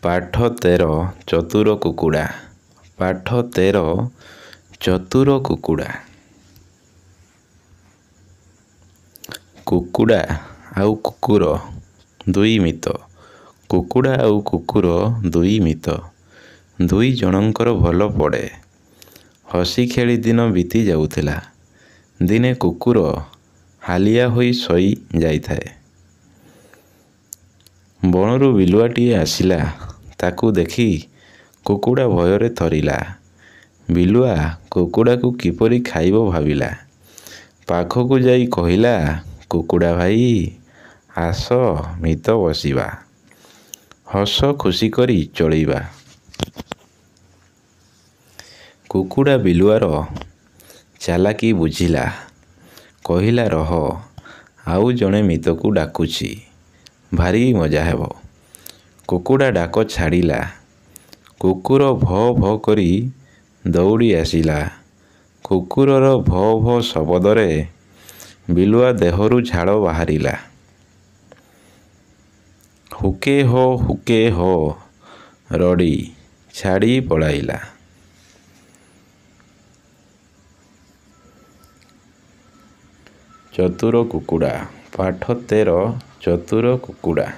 ପାଠ 13 ଚତୁର କୁକୁଡ଼ା। ପାଠ 13 ଚତୁର କୁକୁଡ଼ା। କୁକୁଡ଼ା ଆଉ କୁକୁର ଦୁଇ ମିତ। କୁକୁଡ଼ା ଆଉ କୁକୁର ଦୁଇ ମିତ। ଦୁଇ ଜଣଙ୍କର ଭଲ ପଡ଼େ। ହସି ଖେଳି ଦିନ ବିତି ଯାଉଥିଲା। ଦିନେ କୁକୁର ହାଲିଆ ହୋଇ ଶୋଇ ଯାଇଥାଏ। ବଣରୁ ବିଲୁଆଟିଏ ଆସିଲା। ତାକୁ ଦେଖି କୁକୁଡ଼ା ଭୟରେ ଥରିଲା। ବିଲୁଆ କୁକୁଡ଼ାକୁ କିପରି ଖାଇବ ଭାବିଲା। ପାଖକୁ ଯାଇ କହିଲା, କୁକୁଡ଼ା ଭାଇ, ଆସ ମିତ ବସିବା। ହସ ଖୁସି କରି ଚଳିବା। କୁକୁଡ଼ା ବିଲୁଆର ଚାଲାକି ବୁଝିଲା। କହିଲା, ରହ, ଆଉ ଜଣେ ମିତକୁ ଡାକୁଛି, ଭାରି ମଜା ହେବ। କୁକୁଡ଼ା ଡାକ ଛାଡ଼ିଲା। କୁକୁର ଭୋ ଭୋ କରି ଦୌଡ଼ି ଆସିଲା। କୁକୁରର ଭୋ ଭୋ ଶବଦରେ ବିଲୁଆ ଦେହରୁ ଝାଳ ବାହାରିଲା। ହୁକେ ହୋ ରଡ଼ି ଛାଡ଼ି ପଳାଇଲା। ଚତୁର କୁକୁଡ଼ା। ପାଠ 13 ଚତୁର କୁକୁଡ଼ା।